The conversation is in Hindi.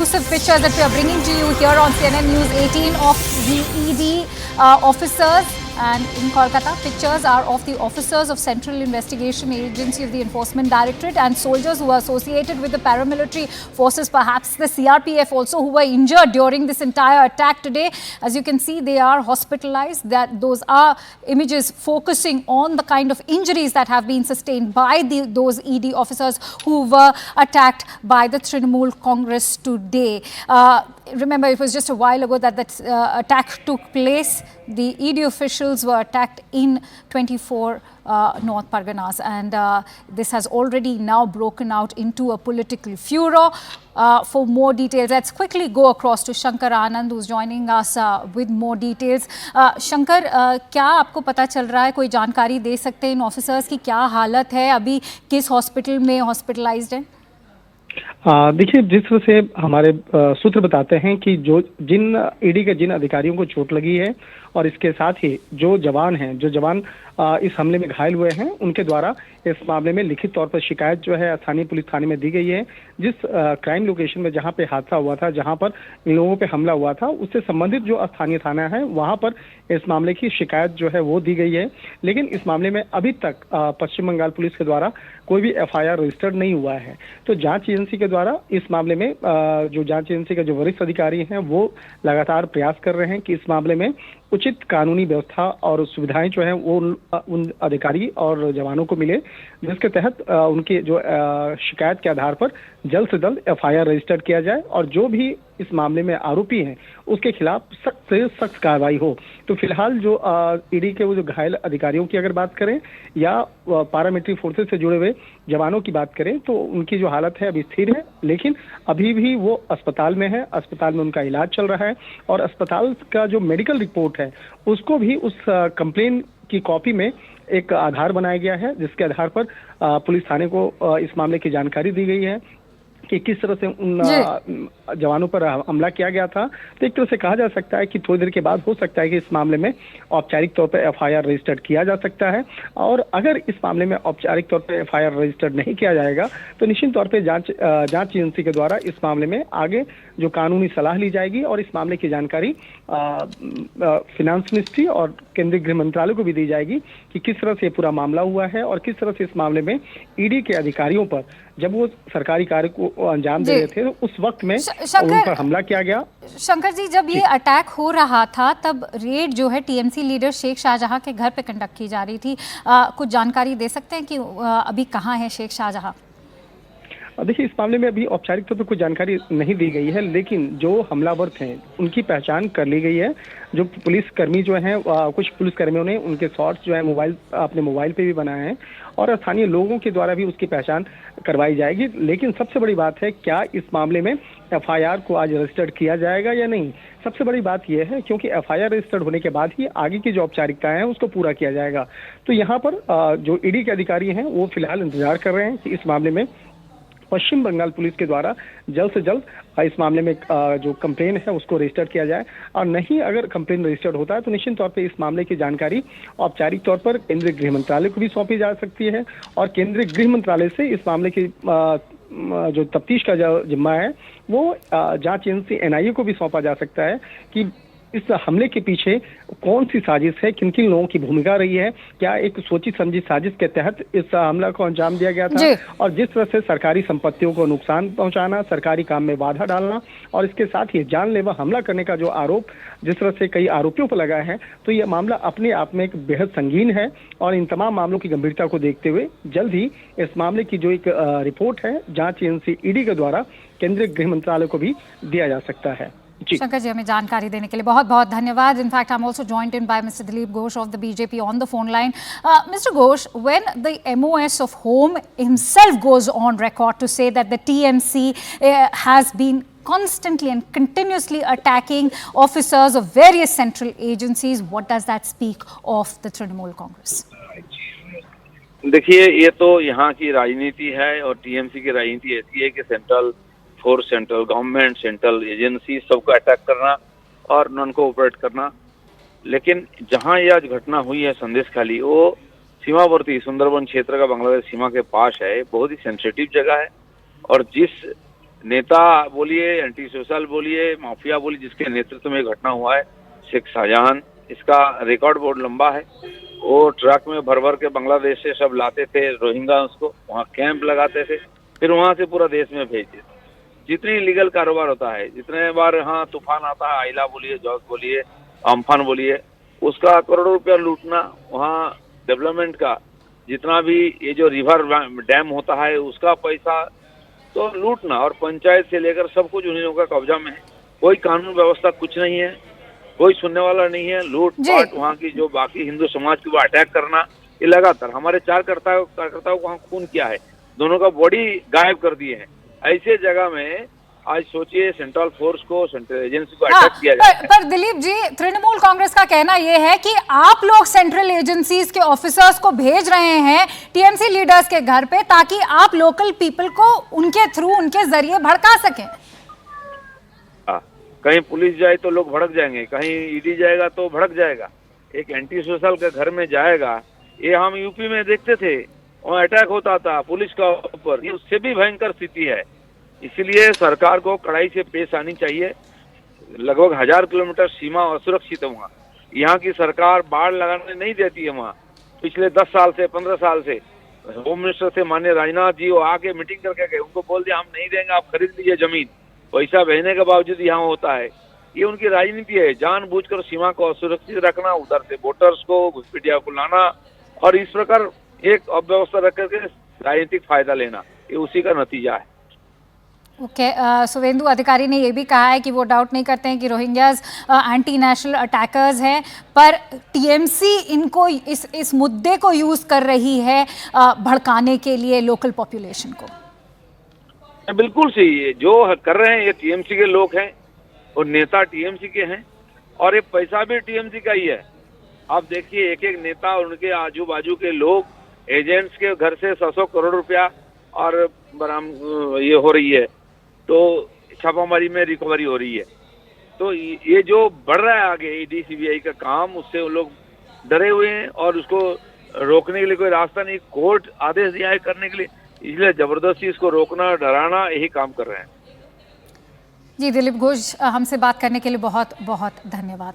Exclusive pictures that we are bringing to you here on CNN News 18 of the ED officers, and in Kolkata, pictures are of the officers of Central Investigation Agency of the Enforcement Directorate and soldiers who are associated with the paramilitary forces, perhaps the CRPF also, who were injured during this entire attack today. As you can see, they are hospitalized. Those are images focusing on the kind of injuries that have been sustained by those ED officers who were attacked by the Trinamool Congress today. Remember, it was just a while ago that attack took place. The ED officials were attacked in 24 North Parganas, and this has already now broken out into a political furor. For more details, let's quickly go across to Shankar Anand, who's joining us with more details. Shankar, क्या आपको पता चल रहा है, कोई जानकारी दे सकते हैं इन ऑफिसर्स की क्या हालत है, अभी किस हॉस्पिटल में हॉस्पिटलाइज्ड है? देखिए, जिस तरह से हमारे सूत्र बताते हैं कि जिन ईडी के जिन अधिकारियों को चोट लगी है और इसके साथ ही जो जवान इस हमले में घायल हुए हैं, उनके द्वारा इस मामले में लिखित तौर पर शिकायत जो है स्थानीय पुलिस थाने में दी गई है। जिस क्राइम लोकेशन में जहां पे हादसा हुआ था, जहां पर इन लोगों पे हमला हुआ था, उससे संबंधित जो स्थानीय थाना है वहां पर इस मामले की शिकायत जो है वो दी गई है। लेकिन इस मामले में अभी तक पश्चिम बंगाल पुलिस के द्वारा कोई भी एफआईआर रजिस्टर्ड नहीं हुआ है। तो जांच एजेंसी के द्वारा इस मामले में जो जांच एजेंसी के जो वरिष्ठ अधिकारी हैं वो लगातार प्रयास कर रहे हैं कि इस मामले में उचित कानूनी व्यवस्था और सुविधाएं जो है वो उन अधिकारी और जवानों को मिले, जिसके तहत उनके जो शिकायत के आधार पर जल्द से जल्द एफआईआर रजिस्टर्ड किया जाए और जो भी इस मामले में आरोपी हैं उसके खिलाफ सख्त से सख्त कार्रवाई हो। तो फिलहाल जो ईडी के वो जो घायल अधिकारियों की अगर बात करें या पैरामिलिट्री फोर्सेस से जुड़े हुए जवानों की बात करें तो उनकी जो हालत है अभी स्थिर है, लेकिन अभी भी वो अस्पताल में है, अस्पताल में उनका इलाज चल रहा है और अस्पताल का जो मेडिकल रिपोर्ट है उसको भी उस कंप्लेन की कॉपी में एक आधार बनाया गया है, जिसके आधार पर पुलिस थाने को इस मामले की जानकारी दी गई है कि किस तरह से उन जवानों पर हमला किया गया था। तो एक तरह से कहा जा सकता है कि थोड़ी देर के बाद हो सकता है कि इस मामले में औपचारिक तौर पर एफआईआर रजिस्टर्ड किया जा सकता है, और अगर इस मामले में औपचारिक तौर पर एफआईआर रजिस्टर्ड नहीं किया जाएगा तो निश्चित तौर पर जांच एजेंसी के द्वारा इस मामले में आगे जो कानूनी सलाह ली जाएगी और इस मामले की जानकारी फिनांस मिनिस्ट्री और केंद्रीय गृह मंत्रालय को भी दी जाएगी कि किस तरह से पूरा मामला हुआ है और किस तरह से इस मामले में ईडी के अधिकारियों पर जब वो सरकारी कार्य को अंजाम दे रहे थे तो उस वक्त में उन पर हमला किया गया। शंकर जी, जब ये अटैक हो रहा था तब रेड जो है टीएमसी लीडर शेख शाहजहां के घर पे कंडक्ट की जा रही थी, कुछ जानकारी दे सकते हैं कि अभी कहाँ है शेख शाहजहां? देखिए, इस मामले में अभी औपचारिक तौर पर कोई जानकारी नहीं दी गई है, लेकिन जो हमलावर थे उनकी पहचान कर ली गई है। जो पुलिसकर्मी जो हैं, कुछ पुलिसकर्मियों ने उनके शॉट्स जो है अपने मोबाइल पे भी बनाए हैं और स्थानीय लोगों के द्वारा भी उसकी पहचान करवाई जाएगी। लेकिन सबसे बड़ी बात है, क्या इस मामले में एफआईआर को आज रजिस्टर्ड किया जाएगा या नहीं? सबसे बड़ी बात यह है क्योंकि एफआईआर रजिस्टर्ड होने के बाद ही आगे की जो औपचारिकताएं हैं उसको पूरा किया जाएगा। तो यहाँ पर जो ईडी के अधिकारी हैं वो फिलहाल इंतजार कर रहे हैं कि इस मामले में पश्चिम बंगाल पुलिस के द्वारा जल्द से जल्द इस मामले में जो कंप्लेन है उसको रजिस्टर किया जाए, और नहीं अगर कंप्लेन रजिस्टर्ड होता है तो निश्चित तौर पे इस मामले की जानकारी औपचारिक तौर पर केंद्रीय गृह मंत्रालय को भी सौंपी जा सकती है और केंद्रीय गृह मंत्रालय से इस मामले की जो तफ्तीश का जो जिम्मा है वो जांच एजेंसी एनआईए को भी सौंपा जा सकता है कि इस हमले के पीछे कौन सी साजिश है, किन किन लोगों की भूमिका रही है, क्या एक सोची समझी साजिश के तहत इस हमला को अंजाम दिया गया था, और जिस तरह से सरकारी संपत्तियों को नुकसान पहुंचाना, सरकारी काम में बाधा डालना और इसके साथ ही जानलेवा हमला करने का जो आरोप जिस तरह से कई आरोपियों पर लगा है, तो यह मामला अपने आप में एक बेहद संगीन है और इन तमाम मामलों की गंभीरता को देखते हुए जल्द ही इस मामले की जो एक रिपोर्ट है जांच एजेंसी ईडी के द्वारा केंद्रीय गृह मंत्रालय को भी दिया जा सकता है। शंकर जी, हमें जानकारी देने के लिए बहुत बहुत धन्यवाद। In fact, I'm also joined in by Mr. Dilip Ghosh of the BJP on the phone line. Mr. Ghosh, when the MOS of Home himself goes on record to say that the TMC has been constantly and continuously attacking officers of various central agencies, what does that speak of the Trinamool Congress? देखिए, ये तो यहाँ की राजनीति है और टीएमसी की राजनीति ऐसी है कि central force, central government, central agency सबको अटैक करना और नॉन कोऑपरेट करना। लेकिन जहां ये आज घटना हुई है संदेशखाली, वो सीमावर्ती सुंदरबन क्षेत्र का बांग्लादेश सीमा के पास है, बहुत ही सेंसिटिव जगह है और जिस नेता बोलिए, एंटी सोशल बोलिए, माफिया बोलिए, जिसके नेतृत्व में घटना हुआ है शेख शाहजहां, इसका रिकॉर्ड बहुत लंबा है। वो ट्रक में भर भर के बांग्लादेश से सब लाते थे रोहिंग्या, उसको वहाँ कैंप लगाते थे, फिर वहाँ से पूरा देश में भेजते थे। जितनी लीगल कारोबार होता है, जितने बार यहाँ तूफान आता है, आइला बोलिए, जॉस बोलिए, अम्फान बोलिए, उसका करोड़ों रुपया लूटना, वहाँ डेवलपमेंट का जितना भी ये जो रिवर डैम होता है उसका पैसा तो लूटना, और पंचायत से लेकर सब कुछ उन्हीं लोगों का कब्जा में है। कोई कानून व्यवस्था कुछ नहीं है, कोई सुनने वाला नहीं है। लूट पाट वहाँ की जो बाकी हिंदू समाज के ऊपर अटैक करना, ये लगातार। हमारे 4 कार्यकर्ताओं को वहाँ खून किया है, दोनों का बॉडी गायब कर दिए हैं। ऐसे जगह में आज सोचिए सेंट्रल फोर्स को, सेंट्रल एजेंसी को अटैक किया जाता है। पर दिलीप जी, तृणमूल कांग्रेस का कहना यह है कि आप लोग सेंट्रल एजेंसीज के ऑफिसर्स को भेज रहे हैं टीएमसी लीडर्स के घर पे, ताकि आप लोकल पीपल को उनके थ्रू, उनके जरिए भड़का सकें। कहीं पुलिस जाए तो लोग भड़क जाएंगे, कहीं ईडी जाएगा तो भड़क जाएगा, एक एंटी सोशल के घर में जाएगा। ये हम यूपी में देखते थे, वहाँ अटैक होता था पुलिस का ऊपर, ये उससे भी भयंकर स्थिति है। इसलिए सरकार को कड़ाई से पेश आनी चाहिए। लगभग 1000 किलोमीटर सीमा असुरक्षित है वहाँ। यहाँ की सरकार बाढ़ लगाने नहीं देती है वहाँ। पिछले 10 साल से, 15 साल से होम मिनिस्टर से माननीय राजनाथ जी वो आके मीटिंग करके गए, उनको बोल दिया हम नहीं देंगे, आप खरीद लीजिए जमीन। पैसा भेजने के बावजूद यहाँ होता है। ये उनकी राजनीति है, जानबूझकर सीमा को असुरक्षित रखना, उधर से वोटर्स को, घुसपैठिया को लाना, और इस प्रकार एक अव्यवस्था रख करके राजनीतिक फायदा लेना, ये उसी का नतीजा है। ओके, शुभेंदु अधिकारी ने यह भी कहा है कि वो डाउट नहीं करते हैं कि रोहिंग्याज एंटी नेशनल अटैकर्स हैं, पर टीएमसी इनको इस मुद्दे को यूज कर रही है भड़काने के लिए लोकल पॉपुलेशन को। बिल्कुल सही है, जो कर रहे हैं ये टीएमसी के लोग हैं और नेता टीएमसी के हैं, और ये पैसा भी टीएमसी का ही है। आप देखिए एक एक नेता और उनके आजू बाजू के लोग, एजेंट्स के घर से 100 करोड़ रुपया और ये हो रही है, तो छापामारी में रिकवरी हो रही है। तो ये जो बढ़ रहा है आगे ईडी सीबीआई का काम, उससे वो लोग डरे हुए हैं और उसको रोकने के लिए कोई रास्ता नहीं। कोर्ट आदेश दिया है करने के लिए, इसलिए जबरदस्ती इसको रोकना, डराना, यही काम कर रहे हैं। जी, दिलीप घोष, हमसे बात करने के लिए बहुत बहुत धन्यवाद।